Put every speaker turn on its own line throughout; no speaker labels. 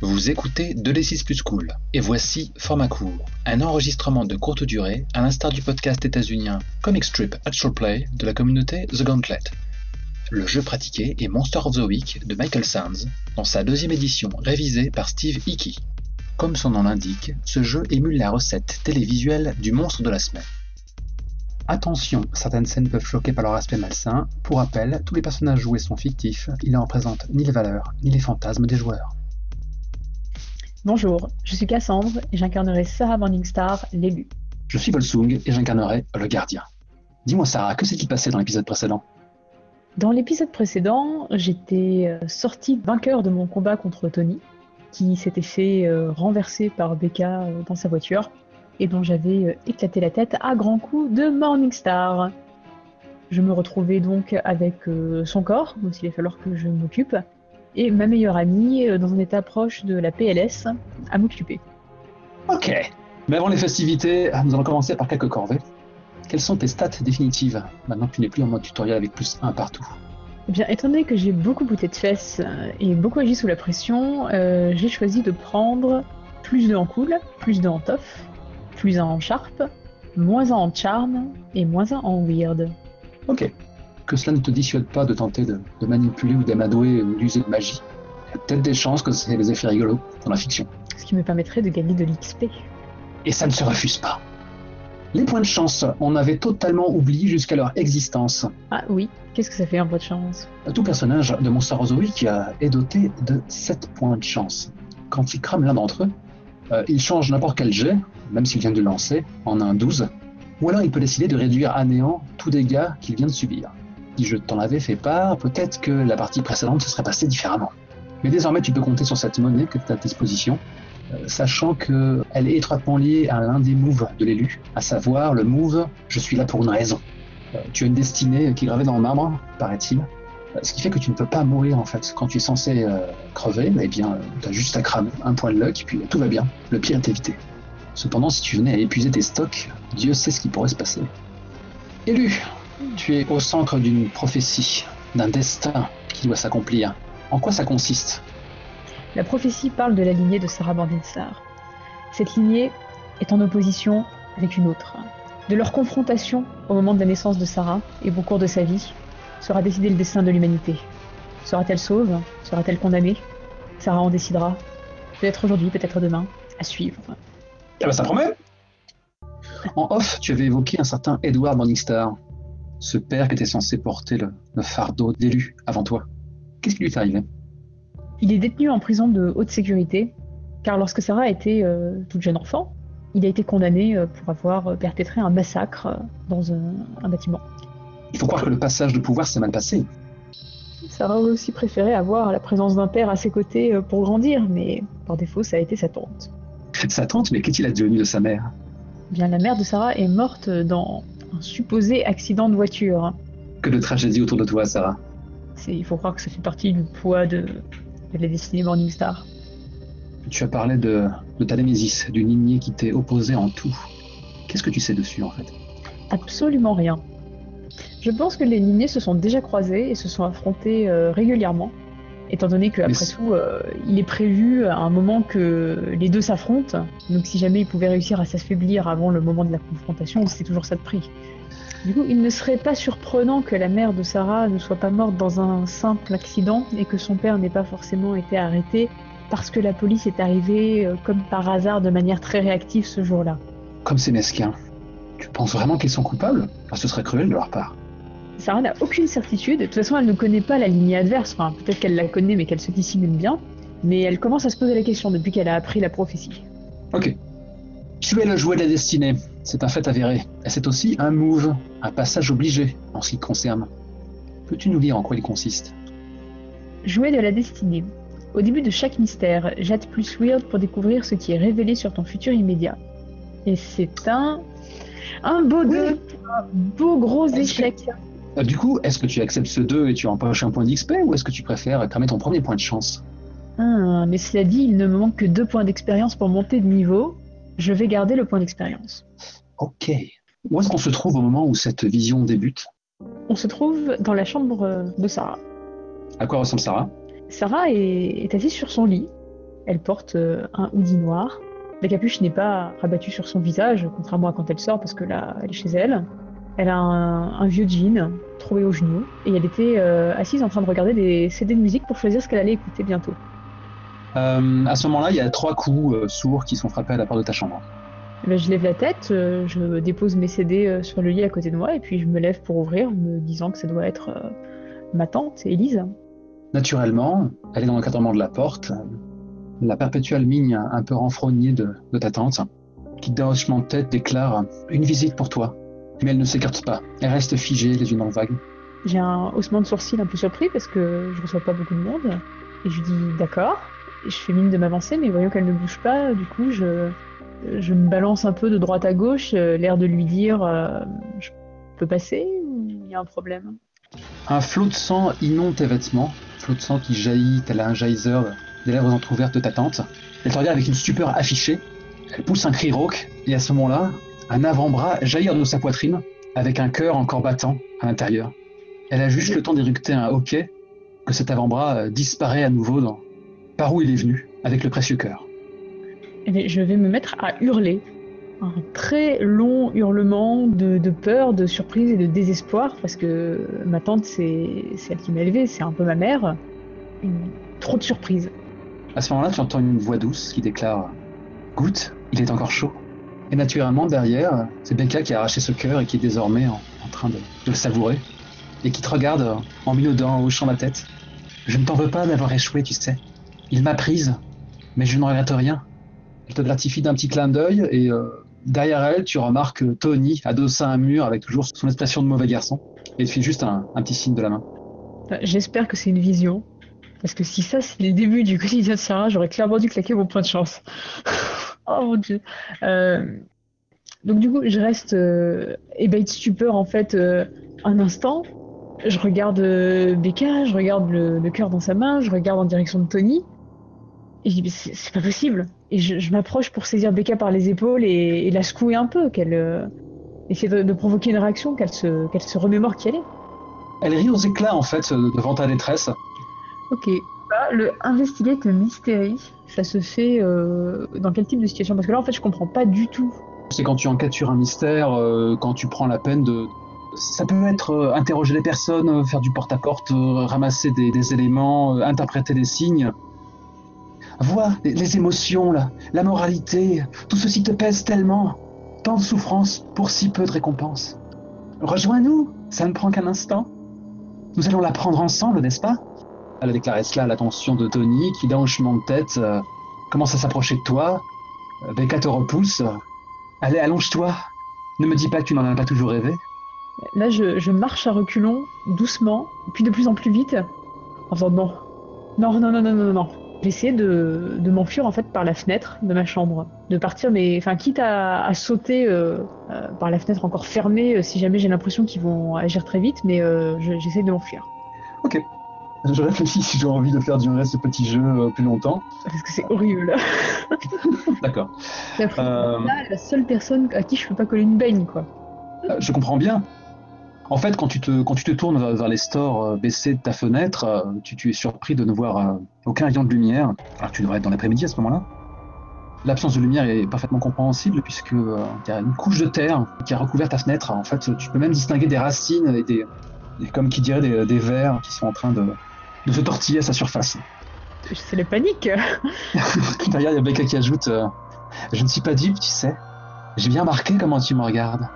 Vous écoutez De l'E6 plus Cool, et voici Format court, un enregistrement de courte durée, à l'instar du podcast états-unien Comic Strip Actual Play de la communauté The Gauntlet. Le jeu pratiqué est Monster of the Week de Michael Sands, dans sa deuxième édition révisée par Steve Hickey. Comme son nom l'indique, ce jeu émule la recette télévisuelle du monstre de la semaine. Attention, certaines scènes peuvent choquer par leur aspect malsain. Pour rappel, tous les personnages joués sont fictifs, ils ne représentent ni les valeurs, ni les fantasmes des joueurs.
Bonjour, je suis Cassandre et j'incarnerai Sarah Morningstar, l'élu.
Je suis Volsung et j'incarnerai le gardien. Dis-moi Sarah, que s'est-il passé dans l'épisode précédent ?
Dans l'épisode précédent, j'étais sortie vainqueur de mon combat contre Tony, qui s'était fait renverser par Becca dans sa voiture, et dont j'avais éclaté la tête à grands coups de Morningstar. Je me retrouvais donc avec son corps, dont il va falloir que je m'occupe, et ma meilleure amie dans un état proche de la PLS à m'occuper.
Ok, mais avant les festivités, nous allons commencer par quelques corvées. Quelles sont tes stats définitives, maintenant que tu n'es plus en mode tutoriel avec +1 partout ?
Eh bien, étant donné que j'ai beaucoup bouté de fesses et beaucoup agi sous la pression, j'ai choisi de prendre +2 en cool, +2 en tough, +1 en sharp, -1 en charm et -1 en weird.
Ok. Que cela ne te dissuade pas de tenter de manipuler ou d'amadouer ou d'user de magie. Il y a peut-être des chances que c'est des effets rigolos dans la fiction.
Ce qui me permettrait de gagner de l'XP.
Et ça ne se refuse pas. Les points de chance, on avait totalement oublié jusqu'à leur existence.
Ah oui, qu'est-ce que ça fait un point de chance ?
Tout personnage de Monster of the Week est doté de 7 points de chance. Quand il crame l'un d'entre eux, il change n'importe quel jet, même s'il vient de le lancer, en un 12, ou alors il peut décider de réduire à néant tout dégât qu'il vient de subir. Si je t'en avais fait part, peut-être que la partie précédente se serait passée différemment. Mais désormais, tu peux compter sur cette monnaie que tu as à ta disposition, sachant qu'elle est étroitement liée à l'un des moves de l'élu, à savoir le move « Je suis là pour une raison ». Tu as une destinée qui est gravée dans le marbre, paraît-il, ce qui fait que tu ne peux pas mourir en fait. Quand tu es censé crever, eh bien, tu as juste à cramer un point de luck, puis tout va bien, le pire est évité. Cependant, si tu venais à épuiser tes stocks, Dieu sait ce qui pourrait se passer. Élu, tu es au centre d'une prophétie, d'un destin qui doit s'accomplir. En quoi ça consiste ?
La prophétie parle de la lignée de Sarah Morningstar. Cette lignée est en opposition avec une autre. De leur confrontation au moment de la naissance de Sarah et au cours de sa vie sera décidé le destin de l'humanité. Sera-t-elle sauve ? Sera-t-elle condamnée ? Sarah en décidera. Peut-être aujourd'hui, peut-être demain. À suivre.
Ah bah ça promet ! En off, tu avais évoqué un certain Edward Morningstar, ce père qui était censé porter le fardeau d'élu avant toi. Qu'est-ce qui lui est arrivé ?
Il est détenu en prison de haute sécurité, car lorsque Sarah était toute jeune enfant, il a été condamné pour avoir perpétré un massacre dans un bâtiment.
Il faut croire que le passage de pouvoir s'est mal passé.
Sarah aurait aussi préféré avoir la présence d'un père à ses côtés pour grandir, mais par défaut, ça a été sa tante.
Sa tante, mais qu'est-il advenu de sa mère ?
Eh bien, la mère de Sarah est morte dans un supposé accident de voiture.
Que de tragédie autour de toi, Sarah.
Il faut croire que ça fait partie du poids de la destinée Morningstar.
Tu as parlé de ta némésis, d'une lignée qui t'est opposée en tout. Qu'est-ce que tu sais dessus, en fait ?
Absolument rien. Je pense que les lignées se sont déjà croisées et se sont affrontées régulièrement, étant donné qu'après tout, il est prévu à un moment que les deux s'affrontent, donc si jamais ils pouvaient réussir à s'affaiblir avant le moment de la confrontation, c'est toujours ça de prix. Du coup, il ne serait pas surprenant que la mère de Sarah ne soit pas morte dans un simple accident et que son père n'ait pas forcément été arrêté parce que la police est arrivée comme par hasard de manière très réactive ce jour-là.
Comme c'est mesquin. Tu penses vraiment qu'ils sont coupables ? Ce serait cruel de leur part.
Sarah n'a aucune certitude, de toute façon elle ne connaît pas la lignée adverse, enfin peut-être qu'elle la connaît mais qu'elle se dissimule bien, mais elle commence à se poser la question depuis qu'elle a appris la prophétie.
Ok. Tu es le jouet de la destinée, c'est un fait avéré. Et c'est aussi un move, un passage obligé en ce qui te concerne. Peux-tu nous dire en quoi il consiste ?
Jouet de la destinée. Au début de chaque mystère, jette plus weird pour découvrir ce qui est révélé sur ton futur immédiat. Et c'est un beau 2, un beau gros échec.
Du coup, est-ce que tu acceptes ce 2 et tu empoches un point d'XP ou est-ce que tu préfères cramer ton premier point de chance ?
Mais cela dit, il ne me manque que 2 points d'expérience pour monter de niveau. Je vais garder le point d'expérience.
Ok. Où est-ce qu'on se trouve au moment où cette vision débute ?
On se trouve dans la chambre de Sarah.
À quoi ressemble Sarah ?
Sarah est assise sur son lit, Elle porte un hoodie noir. La capuche n'est pas rabattue sur son visage, contrairement à quand elle sort, parce que là, elle est chez elle. Elle a un vieux jean troué aux genoux et elle était assise en train de regarder des CD de musique pour choisir ce qu'elle allait écouter bientôt.
À ce moment-là, il y a 3 coups sourds qui sont frappés à la porte de ta chambre.
Eh ben, je lève la tête, je dépose mes CD sur le lit à côté de moi et puis je me lève pour ouvrir, me disant que ça doit être ma tante, Élise.
Naturellement, elle est dans l'encadrement de la porte, la perpétuelle mine un peu renfrognée de ta tante, qui d'un hochement de tête déclare « Une visite pour toi ». Mais elle ne s'écarte pas, elle reste figée, les yeux dans le vague.
J'ai un haussement de sourcil un peu surpris parce que je reçois pas beaucoup de monde. Et je lui dis d'accord. Et je fais mine de m'avancer, mais voyant qu'elle ne bouge pas, du coup, je me balance un peu de droite à gauche, l'air de lui dire je peux passer ou il y a un problème?
Un flot de sang inonde tes vêtements, flot de sang qui jaillit tel un geyser des lèvres entrouvertes de ta tante. Elle te regarde avec une stupeur affichée, elle pousse un cri rauque, et à ce moment-là, un avant-bras jaillit de sa poitrine, avec un cœur encore battant à l'intérieur. Elle a juste le temps d'éructer un hoquet, que cet avant-bras disparaît à nouveau par où il est venu, avec le précieux cœur.
Eh bien, je vais me mettre à hurler. Un très long hurlement de peur, de surprise et de désespoir, parce que ma tante, c'est elle qui m'a élevée, c'est un peu ma mère. Trop de surprise.
À ce moment-là, tu entends une voix douce qui déclare « Goûte, il est encore chaud ». Et naturellement, derrière, c'est Becca qui a arraché ce cœur et qui est désormais en train de le savourer, et qui te regarde en minaudant, en hochant la tête. « Je ne t'en veux pas d'avoir échoué, tu sais. Il m'a prise, mais je ne regrette rien. » Elle te gratifie d'un petit clin d'œil et derrière elle, tu remarques Tony adossé à un mur avec toujours son expression de mauvais garçon et te fait juste un petit signe de la main.
J'espère que c'est une vision, parce que si ça c'est le début du quotidien de Sarah, j'aurais clairement dû claquer mon point de chance. Oh mon dieu. Donc du coup, je reste ébahie de stupeur en fait un instant. Je regarde Becca, je regarde le cœur dans sa main, je regarde en direction de Tony. Et je dis, mais c'est pas possible. Et je m'approche pour saisir Becca par les épaules et la secouer un peu, qu'elle essaie de provoquer une réaction, qu'elle se remémore qui elle est.
Elle rit aux éclats en fait devant ta détresse.
Ok. Bah, le investigate mystery, ça se fait dans quel type de situation? Parce que là en fait je comprends pas du tout.
C'est quand tu enquêtes sur un mystère, quand tu prends la peine de... Ça peut être interroger les personnes, faire du porte-à-porte, ramasser des éléments, interpréter des signes. Vois les émotions, la moralité, tout ceci te pèse tellement. Tant de souffrance pour si peu de récompense. Rejoins-nous, ça ne prend qu'un instant. Nous allons l'apprendre ensemble, n'est-ce pas? Elle a déclaré cela à l'attention de Tony, qui d'un hochement de tête commence à s'approcher de toi. Becca te repousse. Allez, allonge-toi. Ne me dis pas que tu n'en as pas toujours rêvé.
Là je marche à reculons, doucement, puis de plus en plus vite, en faisant non. Non, non, non, non, non, non. J'essaie de m'enfuir en fait par la fenêtre de ma chambre, de partir, mais enfin quitte à sauter par la fenêtre encore fermée si jamais j'ai l'impression qu'ils vont agir très vite, mais j'essaie de m'enfuir.
Ok. Je réfléchis si j'ai envie de faire durer ce petit jeu plus longtemps.
Parce que c'est horrible.
D'accord.
Et après, là, la seule personne à qui je peux pas coller une baigne, quoi.
Je comprends bien. En fait, quand tu te tournes vers les stores baissés de ta fenêtre, tu es surpris de ne voir aucun rayon de lumière, alors que tu devrais être dans l'après-midi à ce moment-là. L'absence de lumière est parfaitement compréhensible puisque y a une couche de terre qui a recouvert ta fenêtre. En fait, tu peux même distinguer des racines et comme qui dirait des vers qui sont en train de se tortiller à sa surface.
C'est la panique.
Derrière, il y a Becca qui ajoute je ne suis pas dupe, tu sais. J'ai bien remarqué comment tu me regardes.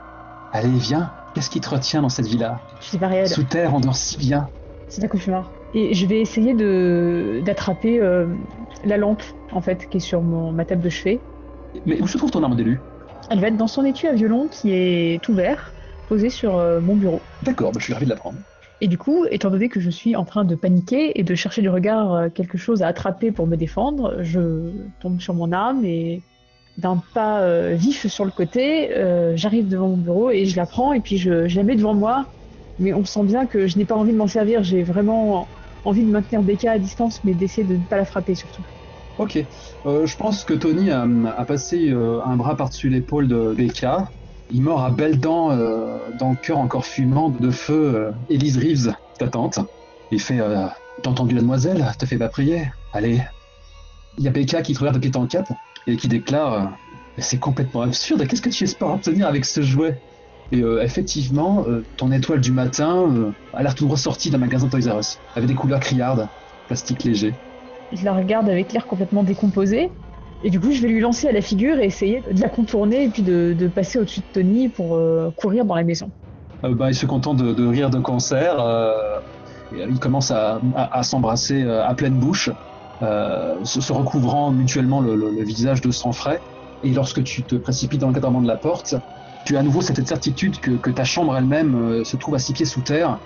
Allez, viens. Qu'est-ce qui te retient dans cette vie-là?
C'est pas réel.
Sous terre, on dort si bien.
C'est un cauchemar. Et je vais essayer d'attraper la lampe, en fait, qui est sur ma table de chevet.
Mais où se trouve ton arme d'élu?
Elle va être dans son étui à violon qui est ouvert, posé sur mon bureau.
D'accord, je suis ravi de l'apprendre.
Et du coup, étant donné que je suis en train de paniquer et de chercher du regard quelque chose à attraper pour me défendre, je tombe sur mon arme et d'un pas vif sur le côté, j'arrive devant mon bureau et je la prends et puis je la mets devant moi. Mais on sent bien que je n'ai pas envie de m'en servir, j'ai vraiment envie de maintenir Becca à distance, mais d'essayer de ne pas la frapper surtout.
Ok, je pense que Tony a passé un bras par-dessus l'épaule de Becca. Il mord à belles dents dans le cœur encore fumant de feu Elise Reeves, ta tante. Il fait t'as entendu la demoiselle? Te fais pas prier. Allez, Il y a Becca qui te regarde de pied en cap et qui déclare c'est complètement absurde, qu'est-ce que tu espères obtenir avec ce jouet? Et effectivement, ton étoile du matin a l'air tout ressortie d'un magasin Toys R Us, avec des couleurs criardes, plastique léger.
Je la regarde avec l'air complètement décomposé. Et du coup, je vais lui lancer à la figure et essayer de la contourner et puis de passer au-dessus de Tony pour courir dans la maison.
Il se contente de rire de concert. Et ils commencent à s'embrasser à pleine bouche, se recouvrant mutuellement le visage de sang frais. Et lorsque tu te précipites dans l'encadrement de la porte, tu as à nouveau cette certitude que ta chambre elle-même se trouve à 6 pieds sous terre.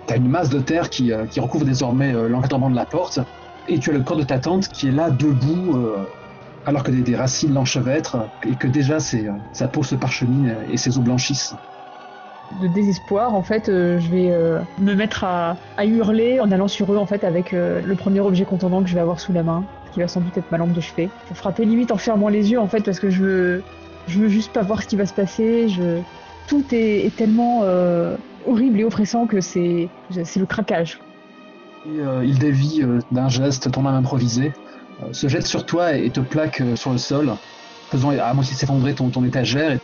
Tu as une masse de terre qui recouvre désormais l'encadrement de la porte. Et tu as le corps de ta tante qui est là, debout, alors que des racines l'enchevêtrent et que déjà sa peau se parchemine et ses os blanchissent.
De désespoir, en fait, je vais me mettre à hurler en allant sur eux, en fait, avec le premier objet contondant que je vais avoir sous la main, qui va sans doute être ma lampe de chevet. Pour frapper limite en fermant les yeux, en fait, parce que je veux juste pas voir ce qui va se passer. Tout est tellement horrible et oppressant que c'est le craquage.
Et, il dévie d'un geste ton âme improvisée, se jette sur toi et te plaque sur le sol, faisant à moitié s'effondrer ton étagère.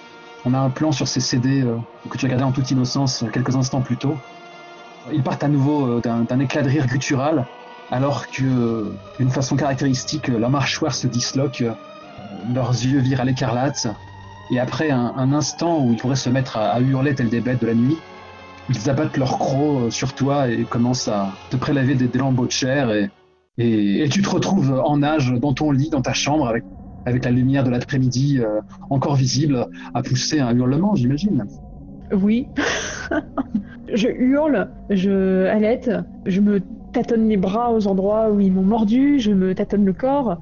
On a un plan sur ces CD que tu regardais en toute innocence quelques instants plus tôt. Ils partent à nouveau d'un éclat de rire guttural, alors que, d'une façon caractéristique, leur mâchoire se disloque, leurs yeux virent à l'écarlate, et après un instant où ils pourraient se mettre à hurler tels des bêtes de la nuit, ils abattent leur croc sur toi et commencent à te prélever des lambeaux de chair, et tu te retrouves en nage dans ton lit, dans ta chambre, avec la lumière de l'après-midi encore visible, à pousser un hurlement, j'imagine.
Oui. Je hurle, je halète, je me tâtonne les bras aux endroits où ils m'ont mordu, je me tâtonne le corps.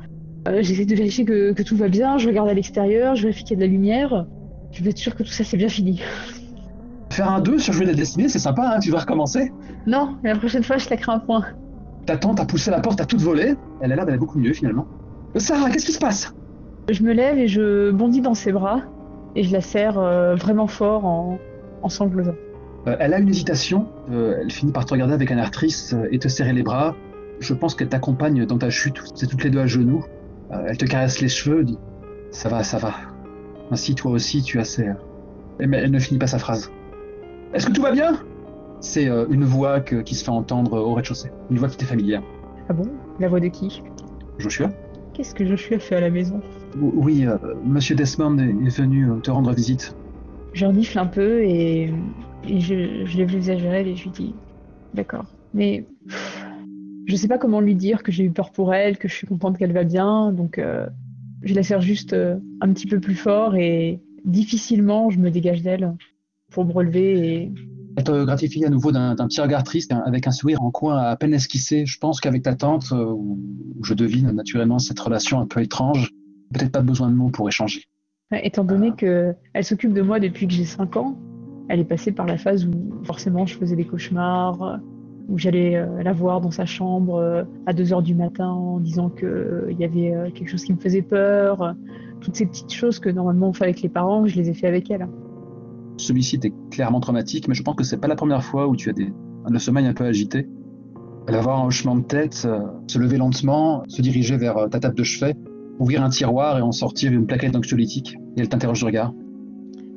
J'essaie de vérifier que tout va bien, je regarde à l'extérieur, je vérifie qu'il y a de la lumière. Je veux être sûre que tout ça c'est bien fini.
Faire un 2 sur jouer des destinées, c'est sympa, hein, tu vas recommencer.
Non, mais la prochaine fois je claquerai un point.
Ta tante a poussé la porte à toute volée, elle a l'air d'aller beaucoup mieux finalement. Sarah, qu'est-ce qui se passe?
Je me lève et je bondis dans ses bras et je la serre vraiment fort en sanglotant.
Elle a une hésitation, elle finit par te regarder avec un air triste et te serrer les bras. Je pense qu'elle t'accompagne dans ta chute, c'est toutes les deux à genoux. Elle te caresse les cheveux, dit « Ça va, ça va. Ainsi, toi aussi, tu as ces... » Mais elle ne finit pas sa phrase. « Est-ce que tout va bien ?» C'est une voix qui se fait entendre au rez-de-chaussée, une voix qui t'est familière.
Ah bon? La voix de qui?
Joshua?
Qu'est-ce que Joshua fait à la maison?
Oui, Monsieur Desmond est venu te rendre visite.
Je renifle un peu et je lève le visage à elle et je lui dis d'accord. Mais je sais pas comment lui dire que j'ai eu peur pour elle, que je suis contente qu'elle va bien, donc je la serre juste un petit peu plus fort et difficilement je me dégage d'elle pour me relever et...
Elle te gratifie à nouveau d'un petit regard triste avec un sourire en coin à peine esquissé. Je pense qu'avec ta tante, où je devine naturellement cette relation un peu étrange, peut-être pas besoin de mots pour échanger.
Étant donné qu'elle s'occupe de moi depuis que j'ai 5 ans, elle est passée par la phase où forcément je faisais des cauchemars, où j'allais la voir dans sa chambre à 2h du matin en disant qu'il y avait quelque chose qui me faisait peur. Toutes ces petites choses que normalement on fait avec les parents, je les ai fait avec elle.
Celui-ci était clairement traumatique, mais je pense que c'est pas la première fois où tu as le sommeil un peu agité. Elle va avoir un hochement de tête, se lever lentement, se diriger vers ta table de chevet, ouvrir un tiroir et en sortir une plaquette d'anxiolytique. Et elle t'interroge du regard.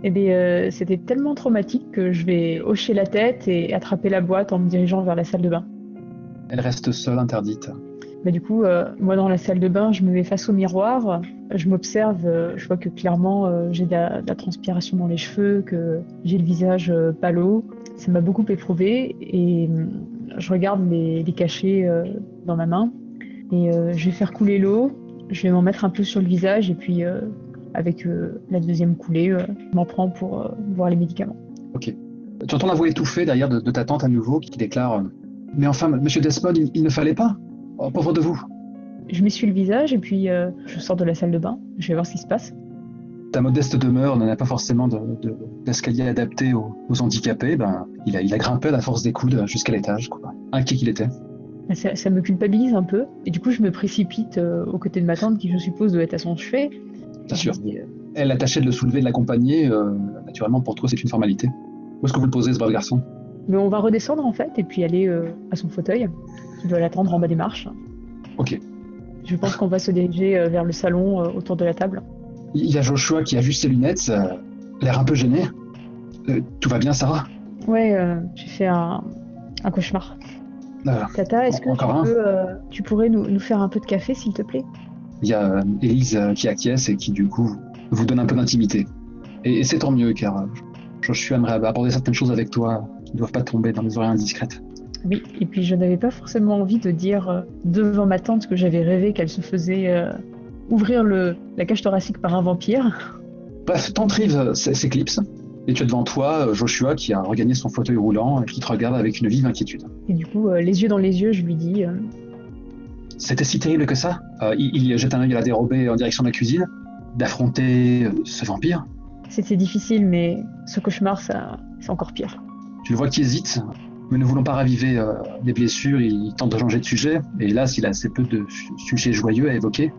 Eh bien, c'était tellement traumatique que je vais hocher la tête et attraper la boîte en me dirigeant vers la salle de bain.
Elle reste seule, interdite.
Mais du coup, moi dans la salle de bain, je me mets face au miroir, je m'observe, je vois que clairement j'ai de la transpiration dans les cheveux, que j'ai le visage pâle. Ça m'a beaucoup éprouvée et je regarde les cachets dans ma main et je vais faire couler l'eau, je vais m'en mettre un peu sur le visage et puis avec la deuxième coulée, je m'en prends pour boire les médicaments.
Ok. Tu entends la voix étouffée derrière de ta tante à nouveau qui déclare « Mais enfin, monsieur Desmond, il ne fallait pas. Oh, pauvre de vous. »
Je m'essuie le visage et puis je sors de la salle de bain, je vais voir ce qui se passe.
Ta modeste demeure n'en a pas forcément d'escalier adapté aux handicapés. Il a grimpé à la force des coudes jusqu'à l'étage, quoi. Inquiet qu'il était.
Ça me culpabilise un peu et du coup je me précipite aux côtés de ma tante qui je suppose doit être à son chevet.
Bien sûr. Elle a tâché de le soulever, de l'accompagner. Naturellement pour toi c'est une formalité. Où est-ce que vous le posez ce brave garçon?
Mais on va redescendre en fait et puis aller à son fauteuil qui doit l'attendre en bas des marches.
Ok.
Je pense qu'on va se diriger vers le salon autour de la table.
Il y a Joshua qui a juste ses lunettes, l'air un peu gêné. Tout va bien, Sarah?
Ouais, j'ai fait un cauchemar. Tata, est-ce que tu pourrais nous faire un peu de café, s'il te plaît?
Il y a Élise qui acquiesce et qui, du coup, vous donne un peu d'intimité. Et c'est tant mieux, car Joshua aimerait aborder certaines choses avec toi qui ne doivent pas tomber dans les oreilles indiscrètes.
Oui, et puis je n'avais pas forcément envie de dire devant ma tante que j'avais rêvé qu'elle se faisait ouvrir la cage thoracique par un vampire.
Bref, tante Rive s'éclipse, et tu as devant toi Joshua qui a regagné son fauteuil roulant et qui te regarde avec une vive inquiétude.
Et du coup, les yeux dans les yeux, je lui dis...
C'était si terrible que ça? Il jette un œil à la dérobée en direction de la cuisine, d'affronter ce vampire?
C'était difficile, mais ce cauchemar, c'est encore pire.
Tu le vois qui hésite, mais ne voulant pas raviver les blessures, il tente de changer de sujet, et hélas, il a assez peu de sujets joyeux à évoquer.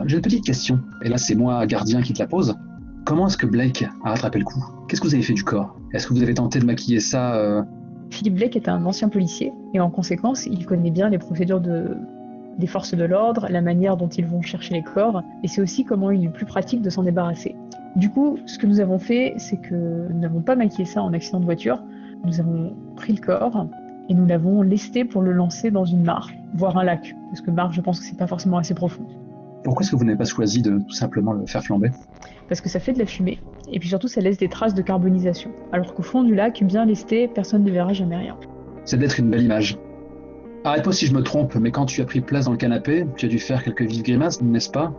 J'ai une petite question, et là c'est moi, gardien, qui te la pose. Comment est-ce que Blake a rattrapé le coup? Qu'est-ce que vous avez fait du corps? Est-ce que vous avez tenté de maquiller ça
Philippe Blake est un ancien policier, et en conséquence, il connaît bien les procédures des forces de l'ordre, la manière dont ils vont chercher les corps, et c'est aussi comment il est plus pratique de s'en débarrasser. Du coup, ce que nous avons fait, c'est que nous n'avons pas maquillé ça en accident de voiture, nous avons pris le corps et nous l'avons lesté pour le lancer dans une mare, voire un lac, parce que mare, je pense que c'est pas forcément assez profond.
Pourquoi est-ce que vous n'avez pas choisi de tout simplement le faire flamber?
Parce que ça fait de la fumée, et puis surtout ça laisse des traces de carbonisation, alors qu'au fond du lac, bien lesté, personne ne verra jamais rien.
C'est d'être une belle image. Arrête-moi si je me trompe, mais quand tu as pris place dans le canapé, tu as dû faire quelques vives grimaces, n'est-ce pas?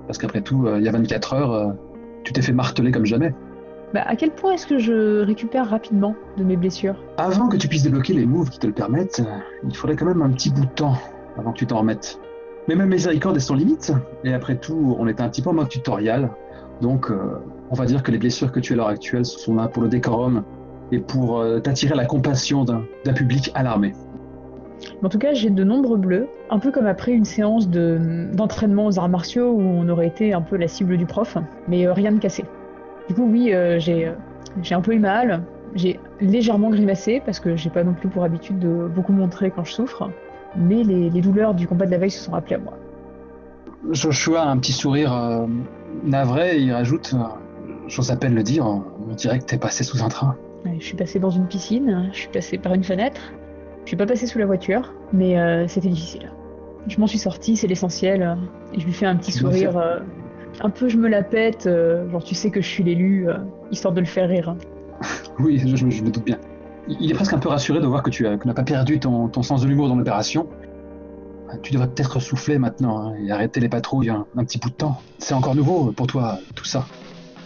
Parce qu'après tout, il y a 24 heures, tu t'es fait marteler comme jamais.
À quel point est-ce que je récupère rapidement de mes blessures?
Avant que tu puisses débloquer les moves qui te le permettent, il faudrait quand même un petit bout de temps avant que tu t'en remettes. Mais même miséricorde est sans limite, et après tout, on est un petit peu en mode tutoriel, donc on va dire que les blessures que tu as à l'heure actuelle sont là pour le décorum et pour t'attirer la compassion d'un public alarmé.
En tout cas, j'ai de nombreux bleus, un peu comme après une séance d'entraînement aux arts martiaux où on aurait été un peu la cible du prof, mais rien de cassé. Du coup, oui, j'ai un peu eu mal, j'ai légèrement grimacé parce que j'ai pas non plus pour habitude de beaucoup montrer quand je souffre, mais les douleurs du combat de la veille se sont rappelées à moi.
Joshua a un petit sourire navré et il rajoute j'ose à peine le dire, on dirait que t'es passé sous un train.
Je suis passée dans une piscine, je suis passée par une fenêtre, je suis pas passée sous la voiture, mais c'était difficile. Je m'en suis sortie, c'est l'essentiel, et je lui fais un petit sourire, un peu je me la pète, genre tu sais que je suis l'élu, histoire de le faire rire.
Oui, je me doute bien. Il est presque un peu rassuré de voir que tu n'as pas perdu ton sens de l'humour dans l'opération. Tu devrais peut-être souffler maintenant et arrêter les patrouilles un petit bout de temps. C'est encore nouveau pour toi, tout ça.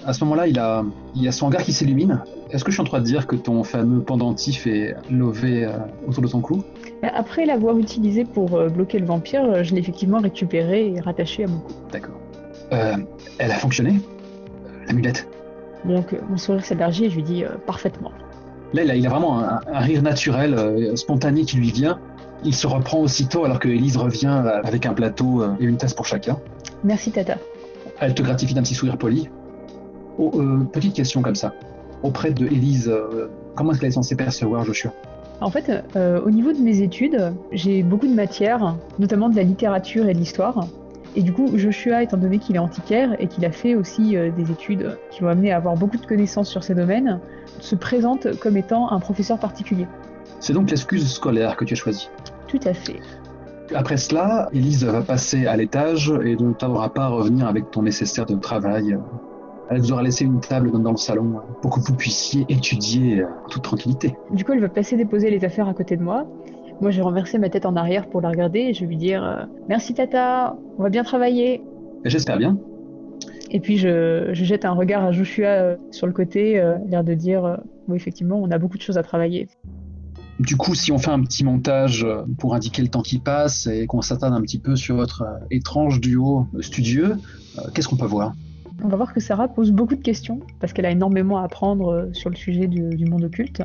À ce moment-là, il y a son regard qui s'illumine. Est-ce que je suis en train de dire que ton fameux pendentif est lové autour de ton cou?
Après l'avoir utilisé pour bloquer le vampire, je l'ai effectivement récupéré et rattaché à mon cou.
D'accord. Elle a fonctionné? L'amulette?
Donc mon sourire s'élargit et je lui dis parfaitement.
Là, il a vraiment un rire naturel, spontané qui lui vient. Il se reprend aussitôt alors que Élise revient avec un plateau et une tasse pour chacun.
Merci Tata.
Elle te gratifie d'un petit sourire poli. Petite question comme ça. Auprès de Élise, comment est-ce qu'elle est censée percevoir Joshua?
En fait, au niveau de mes études, j'ai beaucoup de matières, notamment de la littérature et de l'histoire. Et du coup, Joshua, étant donné qu'il est antiquaire et qu'il a fait aussi des études qui l'ont amené à avoir beaucoup de connaissances sur ces domaines, se présente comme étant un professeur particulier.
C'est donc l'excuse scolaire que tu as choisie.
Tout à fait.
Après cela, Élise va passer à l'étage et ne tardera pas à revenir avec ton nécessaire de travail. Elle vous aura laissé une table dans le salon pour que vous puissiez étudier en toute tranquillité.
Du coup, elle va passer déposer les affaires à côté de moi. Moi, je vais renverser ma tête en arrière pour la regarder et je vais lui dire merci Tata, on va bien travailler.
J'espère bien.
Et puis, je jette un regard à Joshua sur le côté, l'air de dire oui, effectivement, on a beaucoup de choses à travailler.
Du coup, si on fait un petit montage pour indiquer le temps qui passe et qu'on s'attarde un petit peu sur votre étrange duo studieux, qu'est-ce qu'on peut voir?
On va voir que Sarah pose beaucoup de questions, parce qu'elle a énormément à apprendre sur le sujet du monde occulte.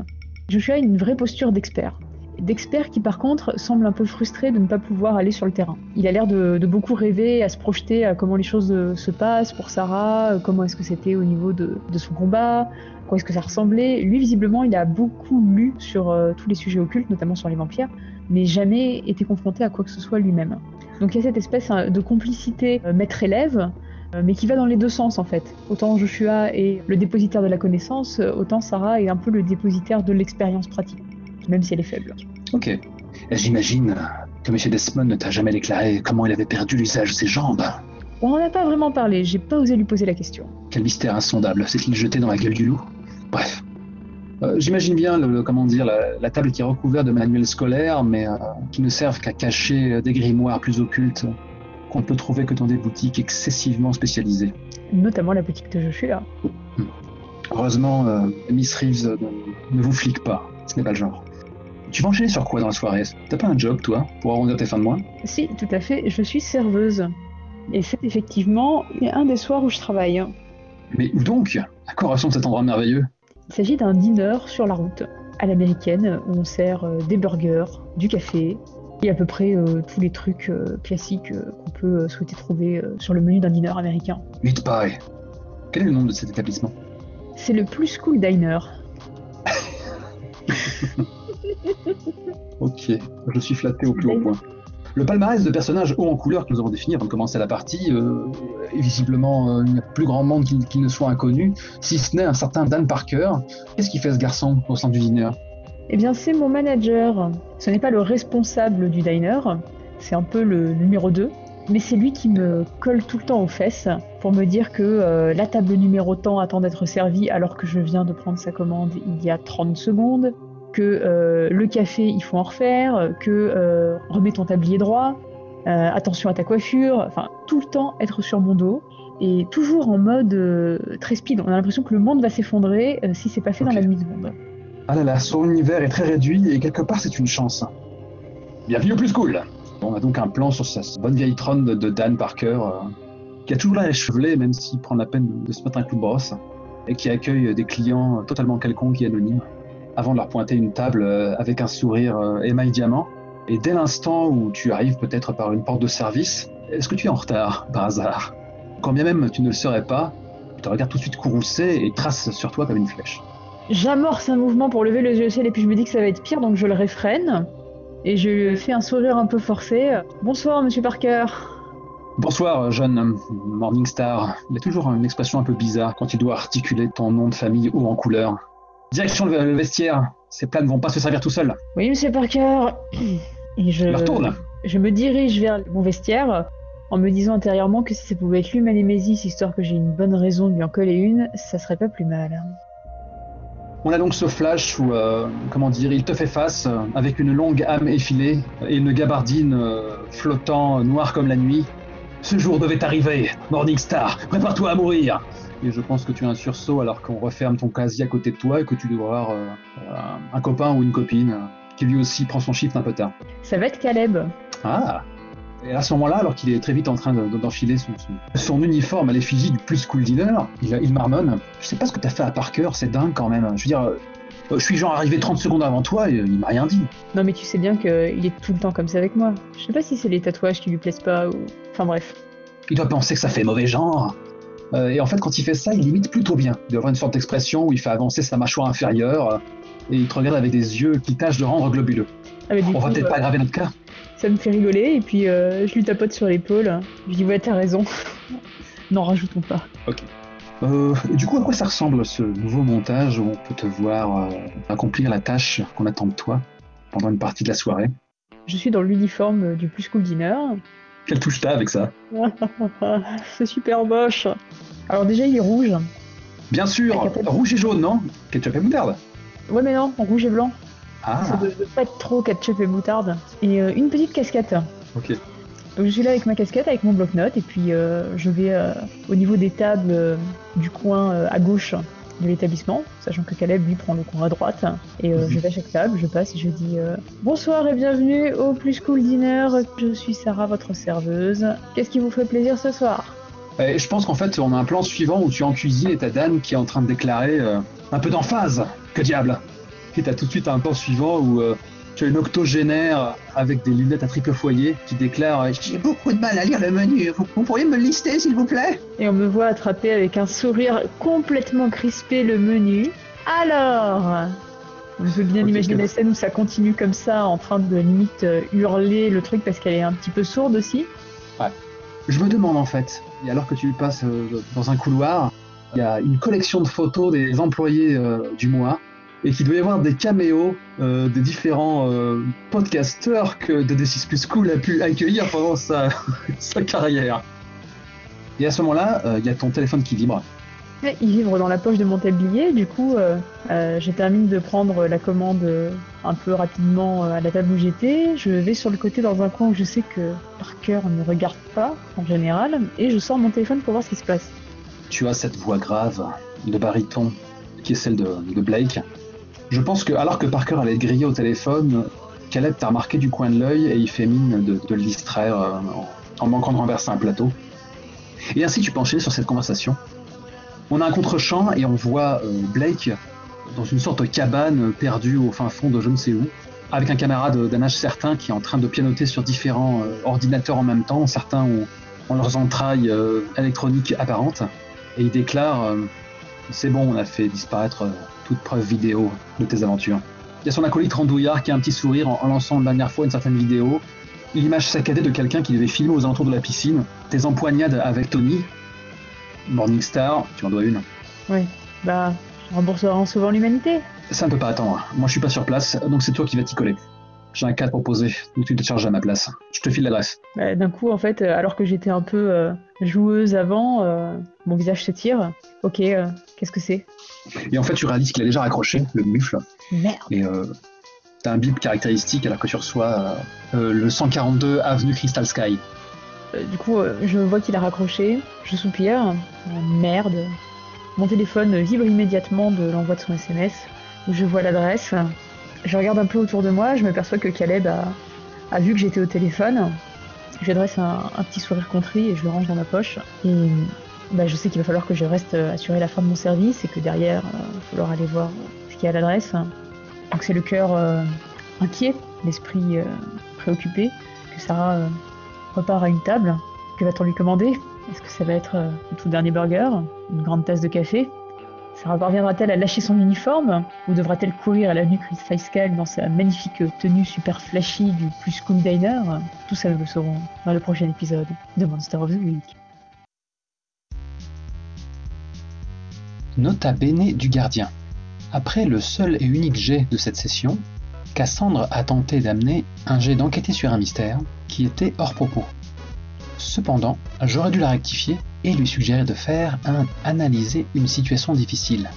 Joshua a une vraie posture d'expert. D'expert qui par contre semble un peu frustré de ne pas pouvoir aller sur le terrain. Il a l'air de beaucoup rêver, à se projeter à comment les choses se passent pour Sarah, comment est-ce que c'était au niveau de son combat, quoi est-ce que ça ressemblait. Lui visiblement il a beaucoup lu sur tous les sujets occultes, notamment sur les vampires, mais jamais été confronté à quoi que ce soit lui-même. Donc il y a cette espèce de complicité maître-élève, mais qui va dans les deux sens en fait. Autant Joshua est le dépositaire de la connaissance, autant Sarah est un peu le dépositaire de l'expérience pratique, même si elle est faible.
Ok. Et j'imagine que M. Desmond ne t'a jamais déclaré comment il avait perdu l'usage de ses jambes.
On n'en a pas vraiment parlé, j'ai pas osé lui poser la question.
Quel mystère insondable, s'est-il jeté dans la gueule du loup? Bref. J'imagine bien la table qui est recouverte de manuels scolaires, mais qui ne servent qu'à cacher des grimoires plus occultes qu'on ne peut trouver que dans des boutiques excessivement spécialisées.
Notamment la boutique de Joshua.
Heureusement, Miss Reeves ne vous flique pas, ce n'est pas le genre. Tu vas enchaîner sur quoi dans la soirée? T'as pas un job, toi, pour arrondir tes fins de mois?
Si, tout à fait, je suis serveuse. Et c'est effectivement un des soirs où je travaille.
Mais où donc? À quoi ressemble cet endroit merveilleux?
Il s'agit d'un dîner sur la route, à l'américaine, où on sert des burgers, du café, et à peu près tous les trucs classiques qu'on peut souhaiter trouver sur le menu d'un dîner américain.
Meat Pie. Quel est le nom de cet établissement?
C'est le Plus Cool Diner.
Ok, je suis flatté au plus haut point. Le palmarès de personnages hauts en couleur que nous avons défini avant de commencer la partie est visiblement il n'y a plus grand monde qui ne soit inconnu, si ce n'est un certain Dan Parker. Qu'est-ce qu'il fait ce garçon au sein du dîner?
Eh bien, c'est mon manager. Ce n'est pas le responsable du diner, c'est un peu le numéro 2, mais c'est lui qui me colle tout le temps aux fesses pour me dire que la table numéro tant attend d'être servie alors que je viens de prendre sa commande il y a 30 secondes, que le café, il faut en refaire, que remets ton tablier droit, attention à ta coiffure, enfin, tout le temps être sur mon dos, et toujours en mode très speed. On a l'impression que le monde va s'effondrer si c'est pas fait dans la demi-seconde.
Ah là là, son univers est très réduit et quelque part c'est une chance. Bienvenue au Plus Cool. On a donc un plan sur sa bonne vieille trône de Dan Parker, qui a toujours l'air échevelé, même s'il prend la peine de se mettre un coup de brosse, et qui accueille des clients totalement quelconques et anonymes, avant de leur pointer une table avec un sourire émail diamant. Et dès l'instant où tu arrives peut-être par une porte de service, est-ce que tu es en retard, par hasard? Quand bien même tu ne le serais pas, il te regarde tout de suite courroucé et trace sur toi comme une flèche.
J'amorce un mouvement pour lever les yeux au ciel et puis je me dis que ça va être pire, donc je le réfrène. Et je lui fais un sourire un peu forcé. Bonsoir, monsieur Parker.
Bonsoir, jeune Morningstar. Il a toujours une expression un peu bizarre quand il doit articuler ton nom de famille haut en couleur. Direction le vestiaire. Ces plats ne vont pas se servir tout seuls.
Oui, monsieur Parker. Et je
retourne.
Je me dirige vers mon vestiaire en me disant intérieurement que si ça pouvait être lui ma némésis, histoire que j'ai une bonne raison de lui en coller une, ça serait pas plus mal.
On a donc ce flash où, il te fait face avec une longue âme effilée et une gabardine flottant, noire comme la nuit. Ce jour devait arriver, Morningstar, prépare-toi à mourir. Et je pense que tu as un sursaut alors qu'on referme ton casier à côté de toi et que tu dois avoir un copain ou une copine qui lui aussi prend son shift un peu tard.
Ça va être Caleb.
Ah. Et à ce moment-là, alors qu'il est très vite en train d'enfiler son uniforme à l'effigie du Plus Cool Diner, il marmonne. Je sais pas ce que t'as fait à Parker, c'est dingue quand même. Je veux dire, je suis genre arrivé 30 secondes avant toi et il m'a rien dit.
Non mais tu sais bien qu'il est tout le temps comme ça avec moi. Je sais pas si c'est les tatouages qui lui plaisent pas ou... Enfin bref.
Il doit penser que ça fait mauvais genre. Et en fait, quand il fait ça, il imite plutôt bien. Il doit avoir une sorte d'expression où il fait avancer sa mâchoire inférieure et il te regarde avec des yeux qui tâchent de rendre globuleux. Ah, on va peut-être pas aggraver notre cas.
Ça me fait rigoler et puis je lui tapote sur l'épaule. Je dis ouais, t'as raison. N'en rajoutons pas.
Ok. Du coup, à quoi ça ressemble ce nouveau montage où on peut te voir accomplir la tâche qu'on attend de toi pendant une partie de la soirée?
Je suis dans l'uniforme du Plus Cool Diner.
Quelle touche t'as avec ça?
C'est super moche. Alors déjà, il est rouge.
Bien sûr, rouge et jaune, non? Ketchup et moutarde.
Ouais, mais non, en rouge et blanc.
Ah.
Ça doit pas être trop ketchup et moutarde. Et une petite casquette.
Ok.
Donc je suis là avec ma casquette, avec mon bloc-notes, et puis je vais au niveau des tables du coin à gauche de l'établissement, sachant que Caleb lui prend le coin à droite. Et je vais à chaque table, je passe et je dis bonsoir et bienvenue au Plus Cool Diner. Je suis Sarah, votre serveuse. Qu'est-ce qui vous ferait plaisir ce soir?
Et je pense qu'en fait, on a un plan suivant où tu es en cuisine et t'as Dan qui est en train de déclarer un peu d'emphase. Que diable! Et t'as tout de suite un plan suivant où tu as une octogénaire avec des lunettes à triple foyer qui déclare « J'ai beaucoup de mal à lire le menu, vous pourriez me le lister s'il vous plaît ?»
Et on me voit attraper avec un sourire complètement crispé le menu. Alors, On peut bien imaginer la scène où ça continue comme ça, en train de limite hurler le truc parce qu'elle est un petit peu sourde aussi.
Ouais. Je me demande en fait, et alors que tu passes dans un couloir, il y a une collection de photos des employés du mois, et qu'il doit y avoir des caméos des différents podcasteurs que DD6 Plus Cool a pu accueillir pendant sa carrière. Et à ce moment-là, il y a ton téléphone qui vibre.
Ouais, il vibre dans la poche de mon tablier, du coup je termine de prendre la commande un peu rapidement à la table où j'étais, je vais sur le côté dans un coin où je sais que Parker ne regarde pas en général, et je sors mon téléphone pour voir ce qui se passe.
Tu as cette voix grave de baryton qui est celle de Blake. Je pense que alors que Parker allait griller au téléphone, Caleb t'a remarqué du coin de l'œil et il fait mine de le distraire en manquant de renverser un plateau. Et ainsi tu peux enchaîner sur cette conversation. On a un contre-champ et on voit Blake dans une sorte de cabane perdue au fin fond de je ne sais où, avec un camarade d'un âge certain qui est en train de pianoter sur différents ordinateurs en même temps. Certains ont leurs entrailles électroniques apparentes. Et il déclare c'est bon, on a fait disparaître toute preuve vidéo de tes aventures. Il y a son acolyte randouillard qui a un petit sourire en lançant une dernière fois une certaine vidéo. L'image saccadée de quelqu'un qui devait filmer aux alentours de la piscine. Tes empoignades avec Tony. Morningstar, tu en dois une.
Oui, bah, je rembourserai en sauvant l'humanité.
Ça ne peut pas attendre. Moi, je suis pas sur place, donc c'est toi qui vas t'y coller. J'ai un cas à te proposer, donc tu te charges à ma place. Je te file l'adresse.
Bah, d'un coup, en fait, alors que j'étais un peu joueuse avant, mon visage se tire. Ok, qu'est-ce que c'est?
Et en fait, tu réalises qu'il a déjà raccroché, le mufle.
Merde.
Et t'as un bip caractéristique alors que tu reçois le 142 avenue Crystal Sky.
Du coup, je vois qu'il a raccroché, je soupire, merde. Mon téléphone vibre immédiatement de l'envoi de son SMS, où je vois l'adresse. Je regarde un peu autour de moi, je m'aperçois que Caleb a vu que j'étais au téléphone. Je lui adresse un petit sourire contrit et je le range dans ma poche. Et bah, je sais qu'il va falloir que je reste assurer la fin de mon service et que derrière, il va falloir aller voir ce qu'il y a à l'adresse. Donc c'est le cœur inquiet, l'esprit préoccupé, que Sarah repart à une table. Que va-t-on lui commander? Est-ce que ça va être le tout dernier burger? Une grande tasse de café? Sarah parviendra-t-elle à lâcher son uniforme? Ou devra-t-elle courir à l'avenue Crystal Sky dans sa magnifique tenue super flashy du Plus Cool Diner? Tout ça, nous le saurons dans le prochain épisode de Monster of the Week.
Nota bene du gardien. Après le seul et unique jet de cette session, Cassandre a tenté d'amener un jet d'enquêter sur un mystère qui était hors propos. Cependant, j'aurais dû la rectifier et lui suggérer de faire analyser une situation difficile.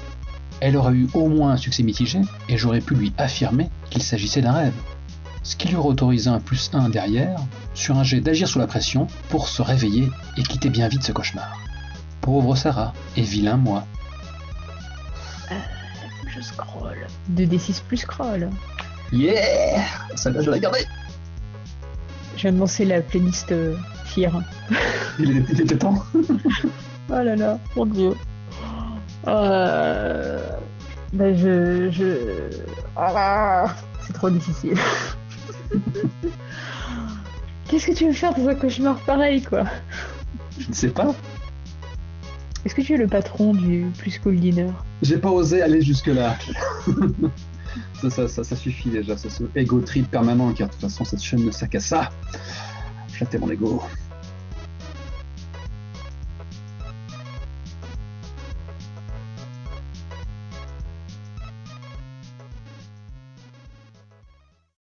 Elle aurait eu au moins un succès mitigé et j'aurais pu lui affirmer qu'il s'agissait d'un rêve. Ce qui lui aurait autorisé un +1 derrière sur un jet d'agir sous la pression pour se réveiller et quitter bien vite ce cauchemar. Pauvre Sarah et vilain moi.
Je scroll. 2d6 plus scroll.
Yeah! Celle-là, je l'ai gardée!
Je viens de lancer la playlist Fear.
Il était temps.
Oh là là, mon dieu. Bah c'est trop difficile. Qu'est-ce que tu veux faire dans un cauchemar pareil, quoi?
Je ne sais pas.
Est-ce que tu es le patron du Plus Cool Diner?
J'ai pas osé aller jusque-là. ça suffit déjà, ce ego trip permanent, car de toute façon cette chaîne ne sert qu'à ça. Flatter mon ego.